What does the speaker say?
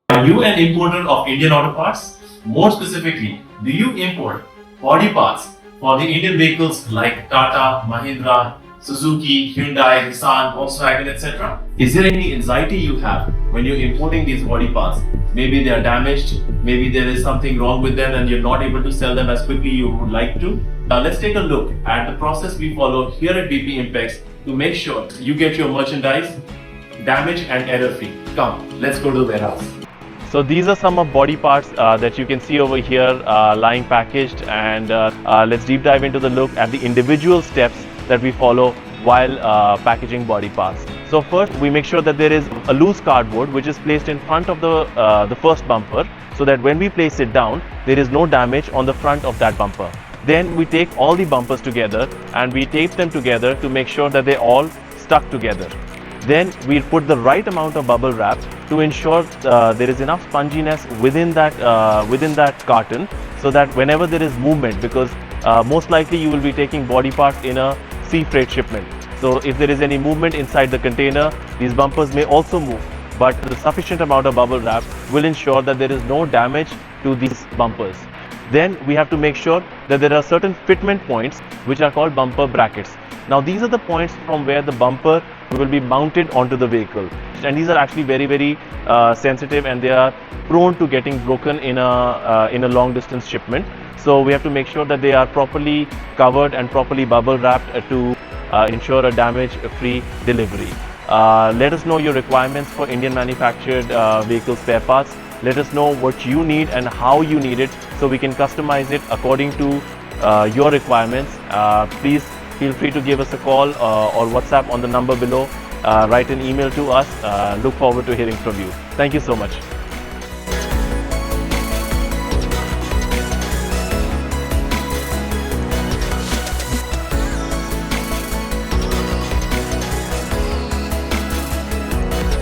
Are you an importer of Indian auto parts? More specifically, do you import body parts for the Indian vehicles like Tata, Mahindra, Suzuki, Hyundai, Nissan, Volkswagen, etc.? Is there any anxiety you have when you're importing these body parts? Maybe they are damaged, maybe there is something wrong with them and you're not able to sell them as quickly you would like to. Now let's take a look at the process we follow here at B P Impex to make sure you get your merchandise damage and error free. Come, let's go to the warehouse. So these are some of body parts that you can see over here lying packaged, and let's deep dive into the look at the individual steps that we follow while packaging body parts. So first we make sure that there is a loose cardboard which is placed in front of the first bumper, so that when we place it down there is no damage on the front of that bumper. Then we take all the bumpers together and we tape them together to make sure that they all stuck together. Then we put the right amount of bubble wrap to ensure there is enough sponginess within that carton, so that whenever there is movement, because most likely you will be taking body parts in a sea freight shipment. So if there is any movement inside the container, these bumpers may also move, but the sufficient amount of bubble wrap will ensure that there is no damage to these bumpers. Then we have to make sure that there are certain fitment points which are called bumper brackets. Now these are the points from where the bumper will be mounted onto the vehicle, and these are actually very sensitive, and they are prone to getting broken in a long distance shipment. So we have to make sure that they are properly covered and properly bubble wrapped to ensure a damage free delivery. Let us know your requirements for Indian manufactured vehicle spare parts. Let us know what you need and how you need it, so we can customize it according to your requirements. Please feel free to give us a call or WhatsApp on the number below. Write an email to us. Look forward to hearing from you. Thank you so much.